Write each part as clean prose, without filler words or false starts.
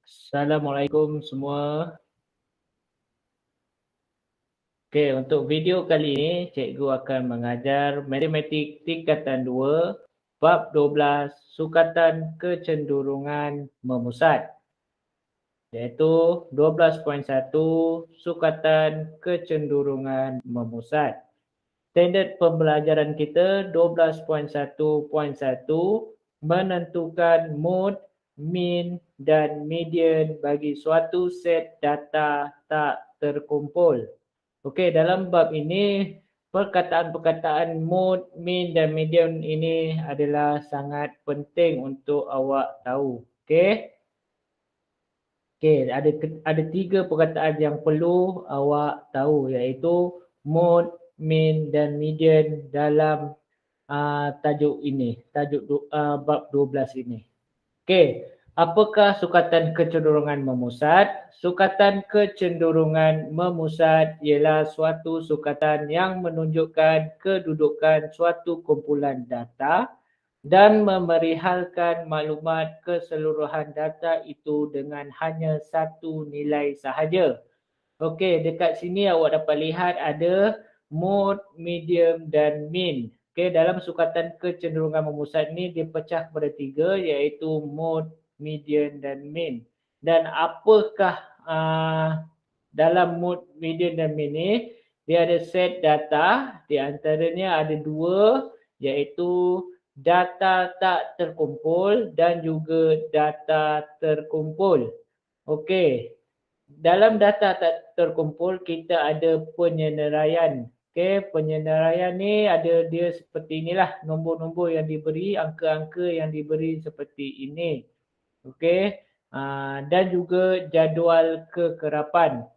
Assalamualaikum semua. Okey, untuk video kali ini cikgu akan mengajar matematik tingkatan 2 bab 12 sukatan kecenderungan memusat, iaitu 12.1 sukatan kecenderungan memusat. Standard pembelajaran kita 12.1.1 menentukan mode, mean dan median bagi suatu set data tak terkumpul. Okey, dalam bab ini perkataan-perkataan mode, mean dan median ini adalah sangat penting untuk awak tahu. Okey. Okey, ada 3 perkataan yang perlu awak tahu, iaitu mode, mean dan median dalam tajuk ini, tajuk bab 12 ini. Okey, apakah sukatan kecenderungan memusat? Sukatan kecenderungan memusat ialah suatu sukatan yang menunjukkan kedudukan suatu kumpulan data dan memerihalkan maklumat keseluruhan data itu dengan hanya satu nilai sahaja. Okey, dekat sini awak dapat lihat ada mode, median dan mean. Okey, dalam sukatan kecenderungan memusat ni dia pecah kepada 3, iaitu mode, median dan mean. Dan apakah dalam mode, median dan mean ni? Dia ada set data, di antaranya ada 2, iaitu data tak terkumpul dan juga data terkumpul. Okey, dalam data tak terkumpul kita ada penyenaraian. Okey, penyenaraian ni ada dia seperti inilah, nombor-nombor yang diberi, angka-angka yang diberi seperti ini. Okey, dan juga jadual kekerapan.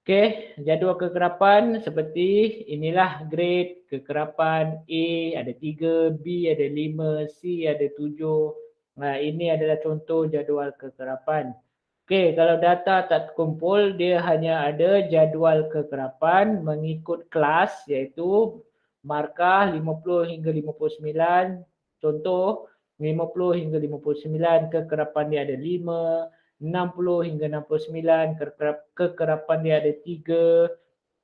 Okey, jadual kekerapan seperti inilah, grade kekerapan A ada 3, B ada 5, C ada 7. Ini adalah contoh jadual kekerapan. Okey, kalau data tak terkumpul, dia hanya ada jadual kekerapan mengikut kelas, iaitu markah 50 hingga 59. Contoh, 50 hingga 59 kekerapan dia ada 5, 60 hingga 69 kekerapan dia ada 3,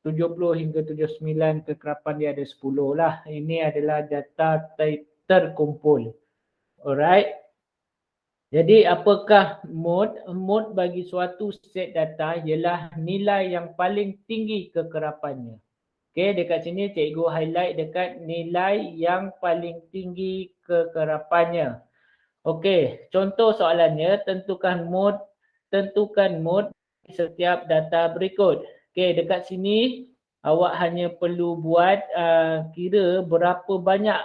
70 hingga 79 kekerapan dia ada 10 lah. Ini adalah data terkumpul. Alright. Jadi apakah mode? Mode bagi suatu set data ialah nilai yang paling tinggi kekerapannya. Okey, dekat sini cikgu highlight dekat nilai yang paling tinggi kekerapannya. Okey, contoh soalannya, tentukan mode setiap data berikut. Okey, dekat sini awak hanya perlu buat kira berapa banyak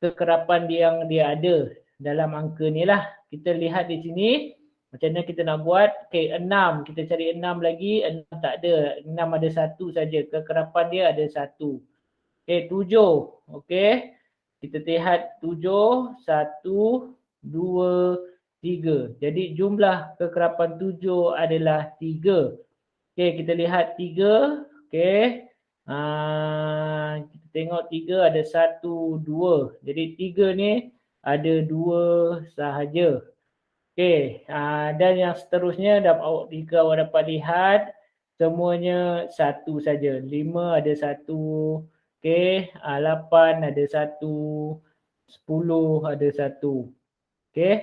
kekerapan yang dia ada dalam angka ni lah. Kita lihat di sini macam mana kita nak buat. Okey, 6. Kita cari 6 lagi. 6 tak ada. 6 ada 1 saja. Kekerapan dia ada 1. Okey, 7. Okey. Kita lihat 7, 1, 2, 3. Jadi jumlah kekerapan 7 adalah 3. Okey, kita lihat 3. Okey. Kita tengok 3 ada 1, 2. Jadi 3 ni ada 2 sahaja. Okey, dan yang seterusnya jika awak dapat lihat semuanya 1 saja. 5 ada 1. Okey, 8 ada 1. 10 ada 1. Okey.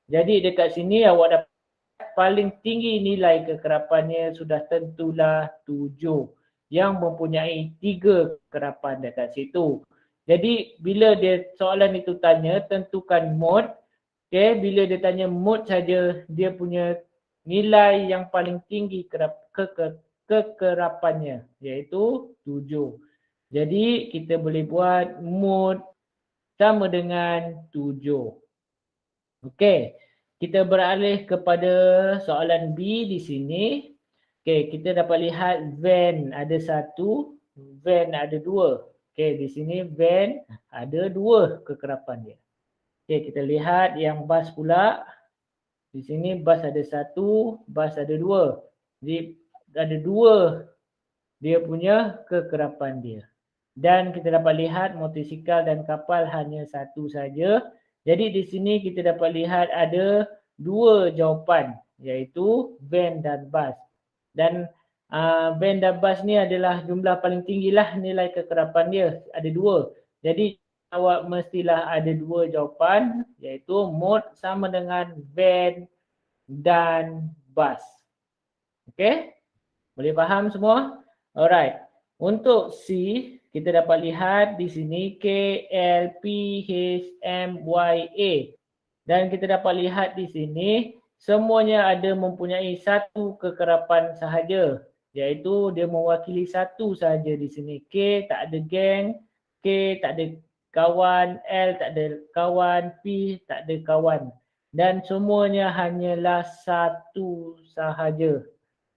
Jadi dekat sini awak dapat paling tinggi nilai kekerapannya sudah tentulah 7 yang mempunyai 3 kekerapan dekat situ. Jadi bila soalan itu tanya tentukan mode, okey, bila dia tanya mode saja dia punya nilai yang paling tinggi kekerapannya iaitu 7. Jadi kita boleh buat mode sama dengan 7. Okey, kita beralih kepada soalan B di sini. Okey, kita dapat lihat van ada 1, van ada 2. Okey, di sini van ada 2 kekerapan dia. Okey, kita lihat yang bas pula. Di sini bas ada 1, bas ada 2. Jadi ada 2 dia punya kekerapan dia. Dan kita dapat lihat motosikal dan kapal hanya 1 saja. Jadi di sini kita dapat lihat ada 2 jawapan. iaitu van dan bas. Dan van dan bas ni adalah jumlah paling tinggi lah nilai kekerapan dia. Ada dua. Jadi awak mestilah ada dua jawapan, iaitu mode sama dengan van dan bas. Okey? Boleh faham semua? Alright. Untuk C, kita dapat lihat di sini K, L, P, H, M, Y, A. Dan kita dapat lihat di sini semuanya ada mempunyai satu kekerapan sahaja, iaitu dia mewakili satu sahaja di sini. K tak ada geng, K tak ada kawan, L tak ada kawan, P tak ada kawan. Dan semuanya hanyalah satu sahaja.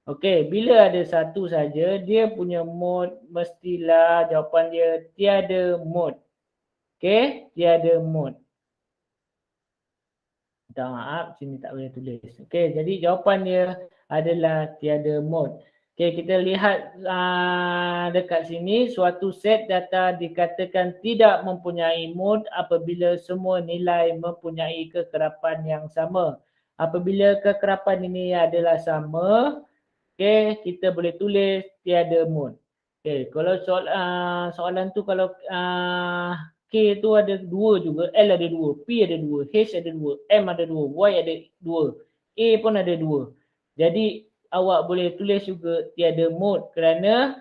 Okey, bila ada satu saja, dia punya mode mestilah jawapan dia tiada mode. Okey, tiada mode. Minta maaf, sini tak boleh tulis. Okey, jadi jawapan dia adalah tiada mode. Okey, kita lihat dekat sini, suatu set data dikatakan tidak mempunyai mode apabila semua nilai mempunyai kekerapan yang sama. Apabila kekerapan ini adalah sama, okey, kita boleh tulis tiada mode. Okey, kalau soalan tu kalau K tu ada dua juga, L ada dua, P ada dua, H ada dua, M ada dua, Y ada dua, A pun ada dua. Jadi awak boleh tulis juga tiada mode kerana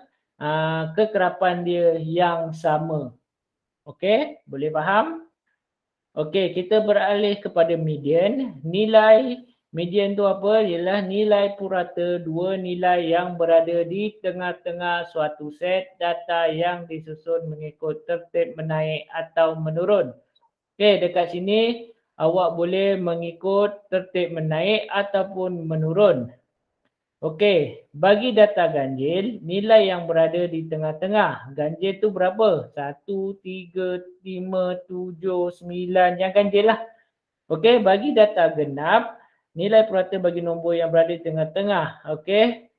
kekerapan dia yang sama. Okey, boleh faham? Okey, kita beralih kepada median. Nilai median tu apa? Ialah nilai purata dua nilai yang berada di tengah-tengah suatu set data yang disusun mengikut tertib menaik atau menurun. Okey, dekat sini awak boleh mengikut tertib menaik ataupun menurun. Okey, bagi data ganjil, nilai yang berada di tengah-tengah. Ganjil tu berapa? 1, 3, 5, 7, 9. Yang ganjil lah. Okey, bagi data genap, nilai purata bagi nombor yang berada di tengah-tengah. Okey.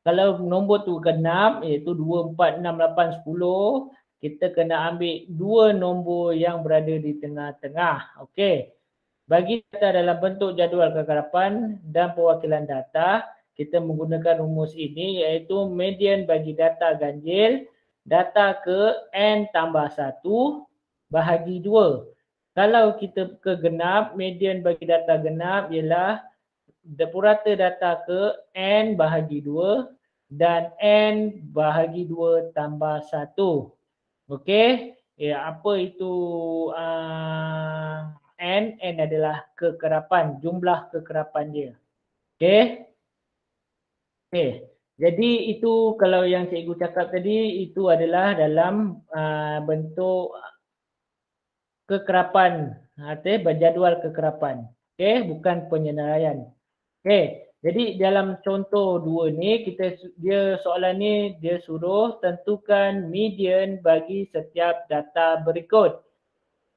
Kalau nombor tu genap, iaitu 2, 4, 6, 8, 10, kita kena ambil dua nombor yang berada di tengah-tengah. Okey. Bagi data dalam bentuk jadual kekerapan dan perwakilan data, kita menggunakan rumus ini iaitu median bagi data ganjil, data ke N tambah 1 bahagi 2. Kalau kita ke genap, median bagi data genap ialah purata data ke N bahagi 2 dan N bahagi 2 tambah 1. Okey, apa itu N adalah kekerapan, jumlah kekerapan dia. Okey. Okey. Jadi itu kalau yang cikgu cakap tadi itu adalah dalam bentuk kekerapan, berjadual kekerapan. Okey, bukan penyenaraian. Okey. Jadi dalam contoh 2 ni dia soalan ni dia suruh tentukan median bagi setiap data berikut.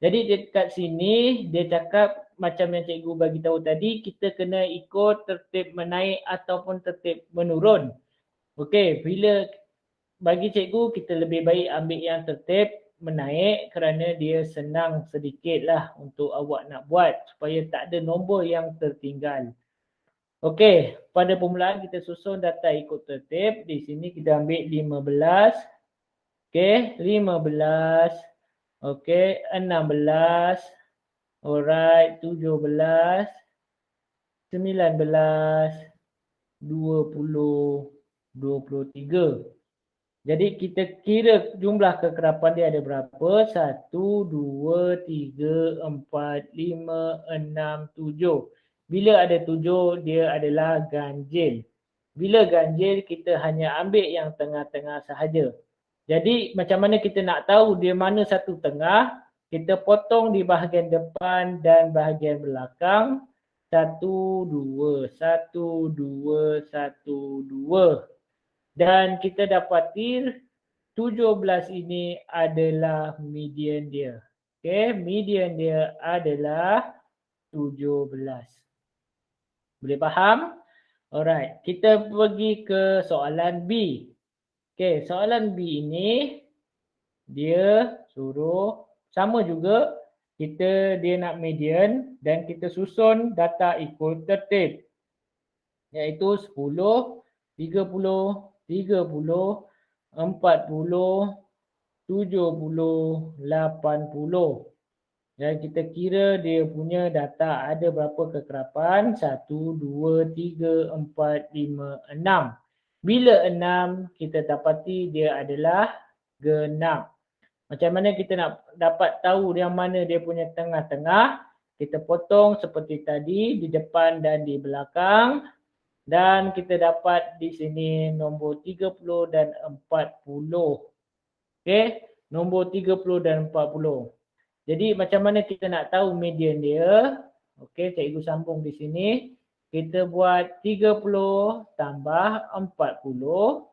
Jadi dekat sini dia cakap macam yang cikgu bagi tahu tadi, kita kena ikut tertib menaik ataupun tertib menurun. Okey, bila bagi cikgu kita lebih baik ambil yang tertib menaik kerana dia senang sedikitlah untuk awak nak buat supaya tak ada nombor yang tertinggal. Okey, pada permulaan kita susun data ikut tertib. Di sini kita ambil 15. Okey, 15. Okey, 16. Alright, 17. 19. 20. 23. Jadi kita kira jumlah kekerapan dia ada berapa? 1, 2, 3, 4, 5, 6, 7. Bila ada 7, dia adalah ganjil. Bila ganjil, kita hanya ambil yang tengah-tengah sahaja. Jadi macam mana kita nak tahu dia mana satu tengah? Kita potong di bahagian depan dan bahagian belakang. 1, 2, 1, 2, 1, 2. Dan kita dapati 17 ini adalah median dia. Okey, median dia adalah 17. Boleh faham? Alright, kita pergi ke soalan B. Okey, soalan B ini dia suruh sama juga dia nak median dan kita susun data ikut tertib. Iaitu 10, 30, 30, 40, 70, 80. Dan kita kira dia punya data ada berapa kekerapan. 1, 2, 3, 4, 5, 6. Bila 6, kita dapati dia adalah genap. Macam mana kita nak dapat tahu yang mana dia punya tengah-tengah? Kita potong seperti tadi di depan dan di belakang. Dan kita dapat di sini nombor 30 dan 40. Okey, nombor 30 dan 40. Jadi macam mana kita nak tahu median dia? Okey, cikgu sambung di sini. Kita buat 30 tambah 40.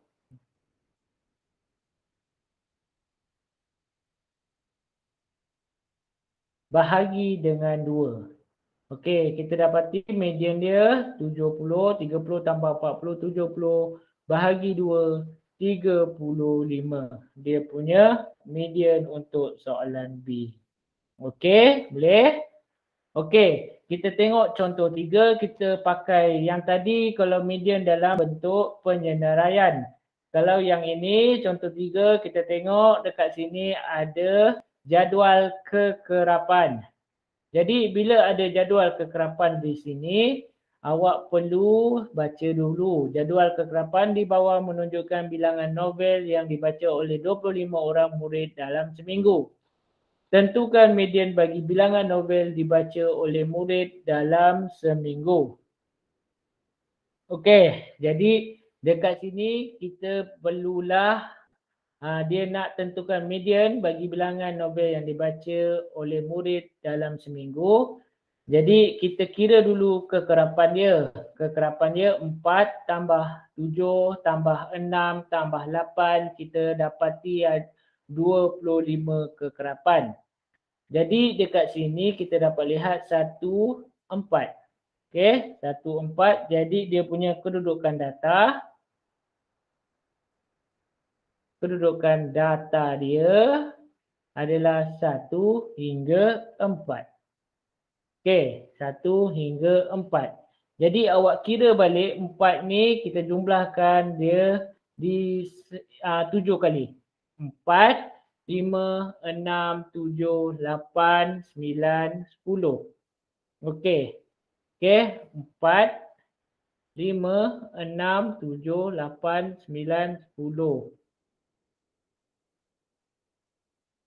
Bahagi dengan 2. Okey, kita dapati median dia 70, 30 tambah 40, 70. Bahagi 2, 35. Dia punya median untuk soalan B. Okey, boleh? Okey, kita tengok contoh 3. Kita pakai yang tadi kalau median dalam bentuk penyenaraian. Kalau yang ini contoh 3, kita tengok dekat sini ada jadual kekerapan. Jadi bila ada jadual kekerapan di sini, awak perlu baca dulu. Jadual kekerapan di bawah menunjukkan bilangan novel yang dibaca oleh 25 orang murid dalam seminggu. Tentukan median bagi bilangan novel dibaca oleh murid dalam seminggu. Okey, jadi dekat sini kita perlulah dia nak tentukan median bagi bilangan novel yang dibaca oleh murid dalam seminggu. Jadi kita kira dulu kekerapan dia. Kekerapan dia 4 tambah 7 tambah 6 tambah 8. Kita dapati 25 kekerapan. Jadi dekat sini kita dapat lihat 1, 4. Okey, 1, 4. Jadi dia punya kedudukan data. Kedudukan data dia adalah 1 hingga 4. Okey, 1 hingga 4. Jadi awak kira balik 4 ni kita jumlahkan dia di 7 kali. 4, 5, 6, 7, 8, 9, 10. Okey. Okey, 4, 5, 6, 7, 8, 9, 10.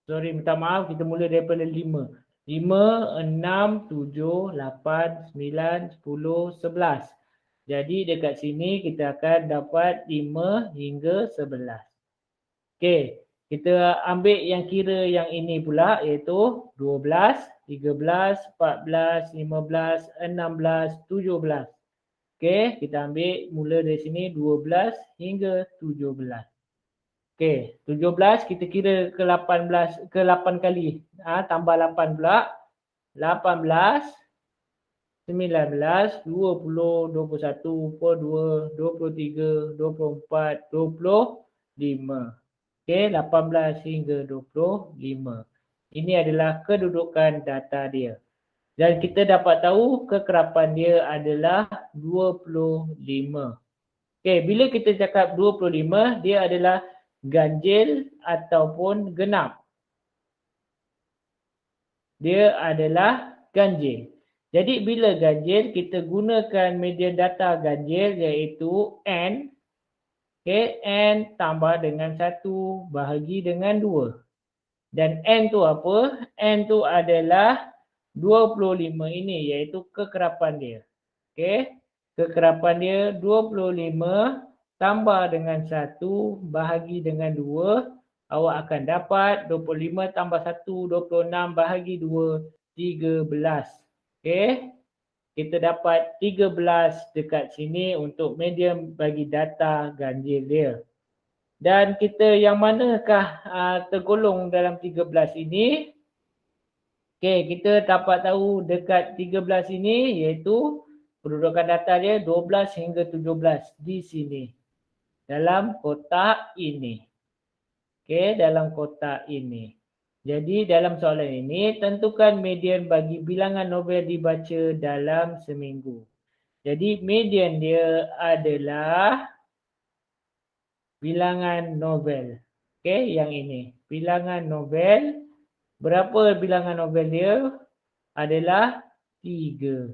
Sorry, minta maaf. Kita mula daripada 5. 5, 6, 7, 8, 9, 10, 11. Jadi dekat sini kita akan dapat 5 hingga 11. Okey. Kita ambil yang kira yang ini pula iaitu 12, 13, 14, 15, 16, 17. Okey, kita ambil mula dari sini 12 hingga 17. Okey, 17 kita kira ke 18 ke 8 kali. Tambah 8 pula. 18, 19, 20, 21, 22, 23, 24, 25. Okey, 18 hingga 25. Ini adalah kedudukan data dia. Dan kita dapat tahu kekerapan dia adalah 25. Okey, bila kita cakap 25, dia adalah ganjil ataupun genap. Dia adalah ganjil. Jadi bila ganjil, kita gunakan median data ganjil iaitu N. Okey, N tambah dengan 1 bahagi dengan 2. Dan N tu apa? N tu adalah 25 ini iaitu kekerapan dia. Okey, kekerapan dia 25 tambah dengan 1 bahagi dengan 2. Awak akan dapat 25 tambah 1, 26 bahagi 2, 13. Okey. Kita dapat 13 dekat sini untuk median bagi data ganjil dia. Dan kita yang manakah tergolong dalam 13 ini? Okey, kita dapat tahu dekat 13 ini iaitu kedudukan data dia 12 hingga 17 di sini. Dalam kotak ini. Okey, dalam kotak ini. Jadi dalam soalan ini, tentukan median bagi bilangan novel dibaca dalam seminggu. Jadi median dia adalah bilangan novel. Okey, yang ini. Bilangan novel. Berapa bilangan novel dia? Adalah 3.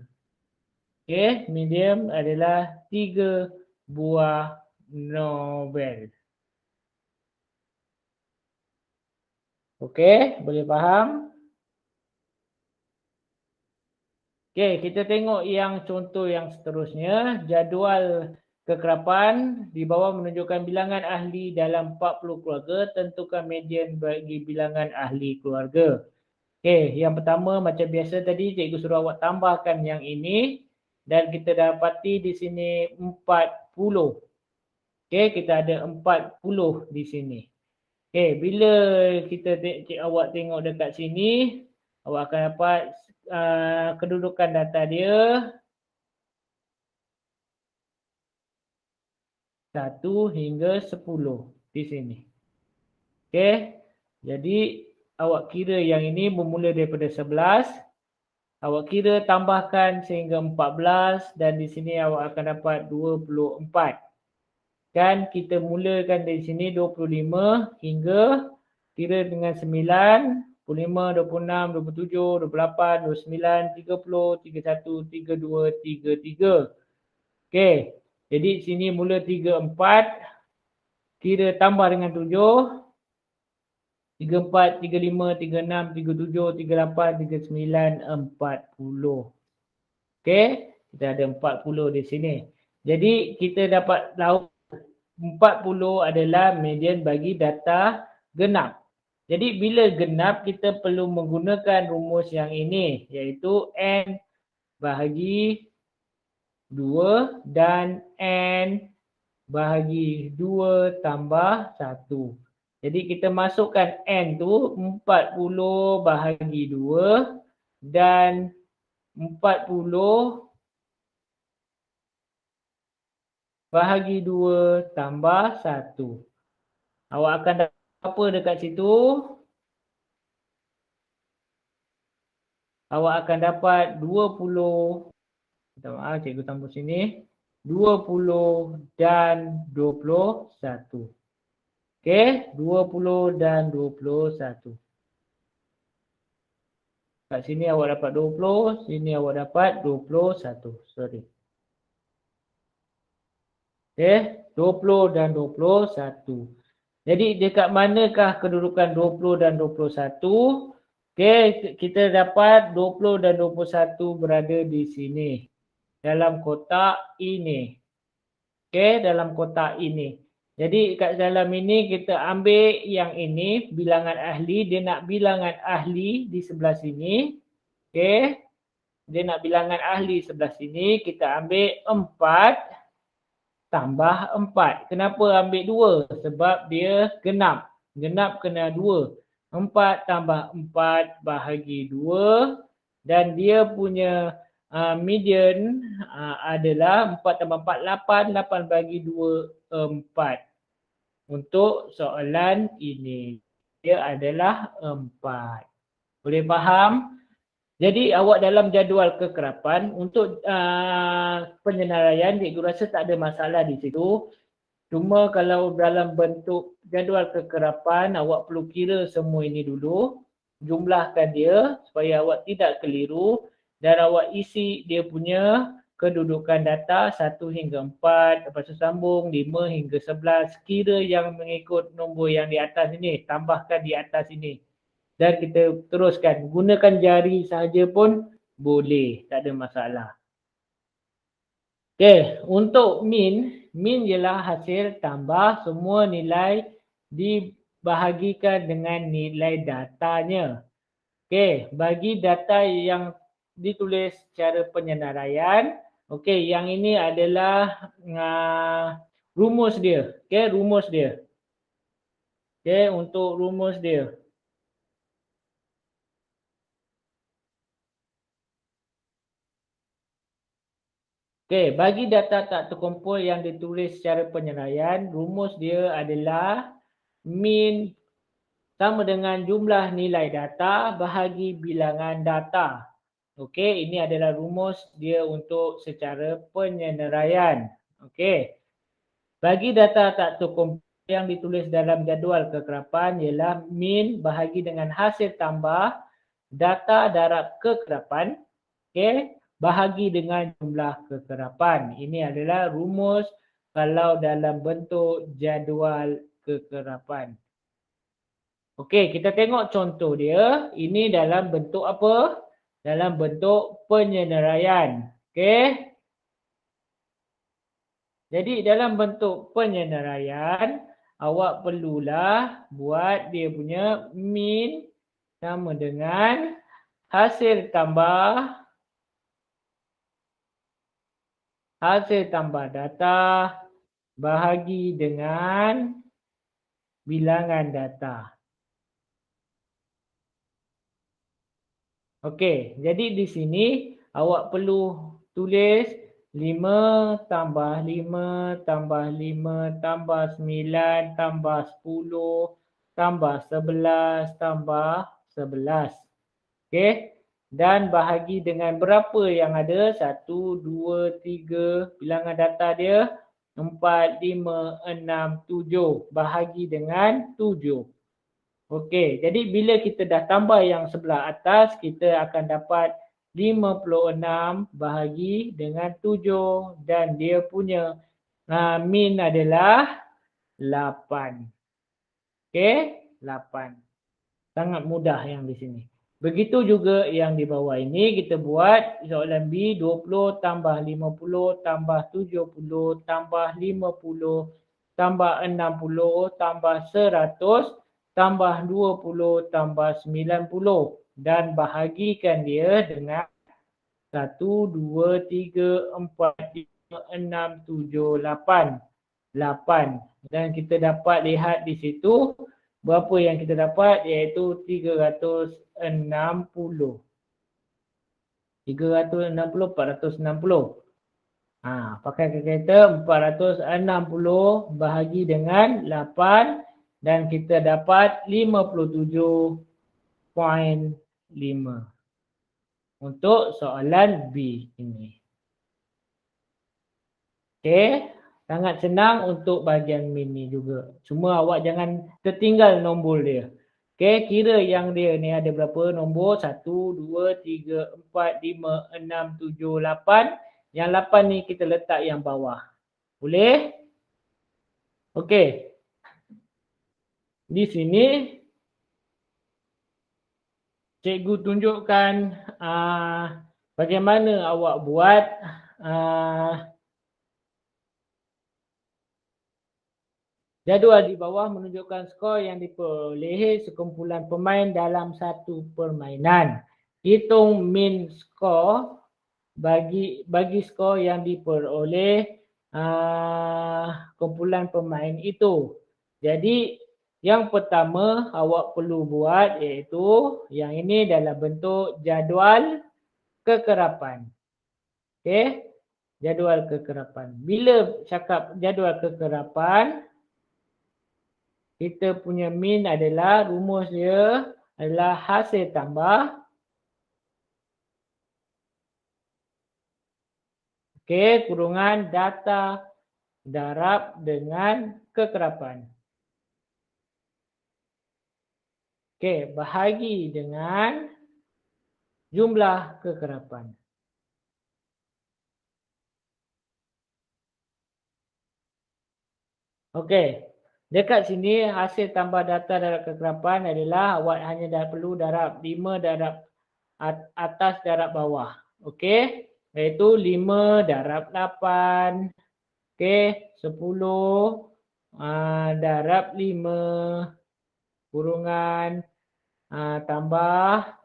Okey, median adalah 3 buah novel. Okey, boleh faham? Okey, kita tengok yang contoh yang seterusnya. Jadual kekerapan di bawah menunjukkan bilangan ahli dalam 40 keluarga. Tentukan median bagi bilangan ahli keluarga. Okey, yang pertama macam biasa tadi cikgu suruh awak tambahkan yang ini. Dan kita dapati di sini 40. Okey, kita ada 40 di sini. Okey, bila kita awak tengok dekat sini, awak akan dapat kedudukan data dia 1 hingga 10 di sini. Okey, jadi awak kira yang ini bermula daripada 11. Awak kira tambahkan sehingga 14 dan di sini awak akan dapat 24. Dan kita mulakan dari sini 25 hingga kira dengan 9, 25, 26, 27, 28, 29, 30, 31, 32, 33. Okey. Jadi sini mula 34. Kira tambah dengan 7. 34, 35, 36, 37, 38, 39, 40. Okey. Kita ada 40 di sini. Jadi kita dapat tahu 40 adalah median bagi data genap. Jadi bila genap kita perlu menggunakan rumus yang ini iaitu N bahagi 2 dan N bahagi 2 tambah 1. Jadi kita masukkan N tu 40 bahagi 2 dan 40 bahagi 2 tambah 1. Awak akan dapat apa dekat situ? Awak akan dapat 20. Minta maaf, cikgu tambah sini. 20 dan 21. Okey, 20 dan 21. Kat sini awak dapat 20, sini awak dapat 21. Sorry. Okey, 20 dan 21. Jadi dekat manakah kedudukan 20 dan 21? Okey, kita dapat 20 dan 21 berada di sini. Dalam kotak ini. Okey, dalam kotak ini. Jadi kat dalam ini kita ambil yang ini, bilangan ahli. Dia nak bilangan ahli di sebelah sini. Okey. Dia nak bilangan ahli sebelah sini. Kita ambil 4 tambah 4. Kenapa ambil 2? Sebab dia genap. Genap kena 2. 4 tambah 4 bahagi 2. Dan dia punya median adalah 4 tambah 4, 8. 8 bagi 2, 4. Untuk soalan ini. Dia adalah 4. Boleh faham? Jadi awak dalam jadual kekerapan untuk penyenaraian cikgu rasa tak ada masalah di situ. Cuma kalau dalam bentuk jadual kekerapan awak perlu kira semua ini dulu. Jumlahkan dia supaya awak tidak keliru dan awak isi dia punya kedudukan data 1 hingga 4, lepas tu sambung 5 hingga 11. Kira yang mengikut nombor yang di atas ini, tambahkan di atas ini. Dan kita teruskan. Gunakan jari saja pun boleh. Tak ada masalah. Okey. Untuk min. Min ialah hasil tambah semua nilai dibahagikan dengan nilai datanya. Okey. Bagi data yang ditulis secara penyenaraian. Okey. Yang ini adalah rumus dia. Okey. Rumus dia. Okey. Untuk rumus dia. Okey, bagi data tak terkumpul yang ditulis secara penyenaraian, rumus dia adalah min sama dengan jumlah nilai data bahagi bilangan data. Okey, ini adalah rumus dia untuk secara penyenaraian. Okey. Bagi data tak terkumpul yang ditulis dalam jadual kekerapan ialah min bahagi dengan hasil tambah data darab kekerapan, okey, bahagi dengan jumlah kekerapan. Ini adalah rumus kalau dalam bentuk jadual kekerapan. Okey, kita tengok contoh dia. Ini dalam bentuk apa? Dalam bentuk penyenaraian. Okey. Jadi dalam bentuk penyenaraian, awak perlulah buat dia punya min sama dengan hasil tambah data bahagi dengan bilangan data. Okey, jadi di sini awak perlu tulis 5 tambah 5 tambah 5 tambah 9 tambah 10 tambah 11 tambah 11. Okey, dan bahagi dengan berapa yang ada? 1, 2, 3, bilangan data dia 4, 5, 6, 7. Bahagi dengan 7. Okey, jadi bila kita dah tambah yang sebelah atas, kita akan dapat 56 bahagi dengan 7 dan dia punya min adalah 8. Okey, 8. Sangat mudah yang di sini. Begitu juga yang di bawah ini kita buat soalan B 20 tambah 50 tambah 70 tambah 50 tambah 60 tambah 100 tambah 20 tambah 90 dan bahagikan dia dengan 1, 2, 3, 4, 5, 6, 7, 8. 8. Dan kita dapat lihat di situ berapa yang kita dapat iaitu 360. 360, 460. Pakai kalkulator 460 bahagi dengan 8 dan kita dapat 57.5 untuk soalan B ini. Okey, sangat senang untuk bahagian min ni juga. Cuma awak jangan tertinggal nombor dia. Okey, kira yang dia ni ada berapa nombor? 1, 2, 3, 4, 5, 6, 7, 8. Yang 8 ni kita letak yang bawah. Boleh? Okey. Di sini cikgu tunjukkan bagaimana awak buat jadual di bawah menunjukkan skor yang diperolehi sekumpulan pemain dalam satu permainan. Hitung min skor bagi skor yang diperoleh kumpulan pemain itu. Jadi yang pertama awak perlu buat iaitu yang ini dalam bentuk jadual kekerapan. Okey, jadual kekerapan. Bila cakap jadual kekerapan, kita punya min adalah rumus dia adalah hasil tambah. Okey, kurungan data darab dengan kekerapan. Okey, bahagi dengan jumlah kekerapan. Okey, dekat sini hasil tambah data darab kekerapan adalah awak hanya dah perlu darab 5 darab atas darab bawah. Okey, iaitu 5 darab 8. Okey, 10 darab 5 kurungan tambah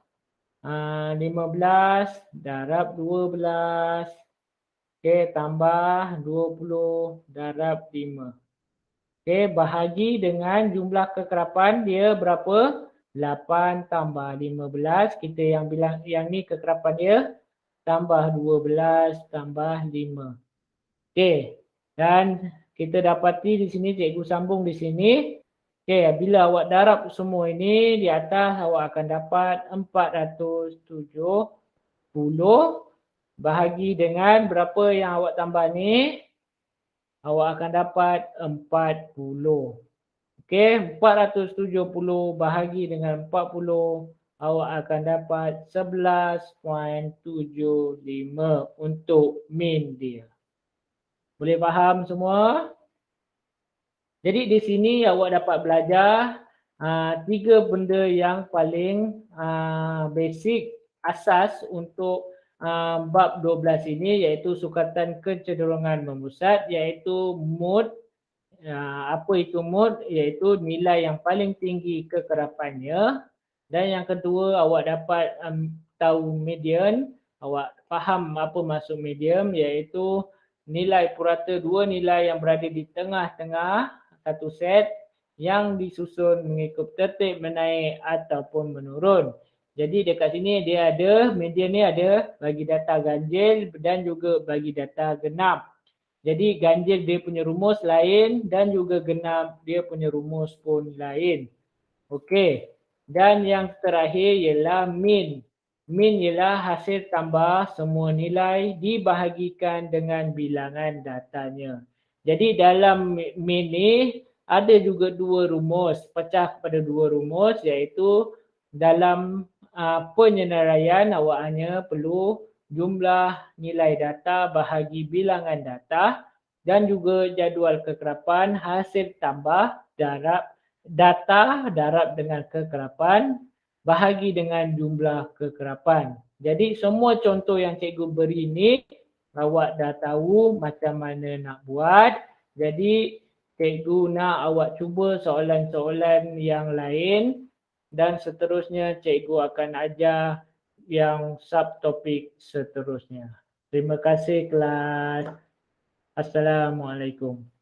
15 darab 12. Okey, tambah 20 darab 5. Okey, bahagi dengan jumlah kekerapan dia berapa? 8 tambah 15. Kita yang bilang yang ni kekerapan dia. Tambah 12 tambah 5. Okey, dan kita dapati di sini cikgu sambung di sini. Okey, bila awak darab semua ini di atas, awak akan dapat 470 bahagi dengan berapa yang awak tambah ni, awak akan dapat 40. Okey, 470 bahagi dengan 40, awak akan dapat 11.75 untuk min dia. Boleh faham semua? Jadi di sini awak dapat belajar tiga benda yang paling basic asas untuk bab 12 ini, iaitu sukatan kecenderungan memusat, iaitu mood. Apa itu mood? Iaitu nilai yang paling tinggi kekerapannya. Dan yang kedua, awak dapat tahu median. Awak faham apa maksud medium, iaitu nilai purata dua nilai yang berada di tengah-tengah satu set yang disusun mengikut tertib menaik ataupun menurun. Jadi dekat sini dia ada, median ni ada bagi data ganjil dan juga bagi data genap. Jadi ganjil dia punya rumus lain dan juga genap dia punya rumus pun lain. Okey. Dan yang terakhir ialah min. Min ialah hasil tambah semua nilai dibahagikan dengan bilangan datanya. Jadi dalam min ni ada juga dua rumus, pecah kepada dua rumus, iaitu dalam penyenaraian awak hanya perlu jumlah nilai data bahagi bilangan data dan juga jadual kekerapan hasil tambah data darab dengan kekerapan bahagi dengan jumlah kekerapan. Jadi semua contoh yang cikgu beri ni awak dah tahu macam mana nak buat. Jadi cikgu nak awak cuba soalan-soalan yang lain dan seterusnya cikgu akan ajar yang subtopik seterusnya. Terima kasih kelas. Assalamualaikum.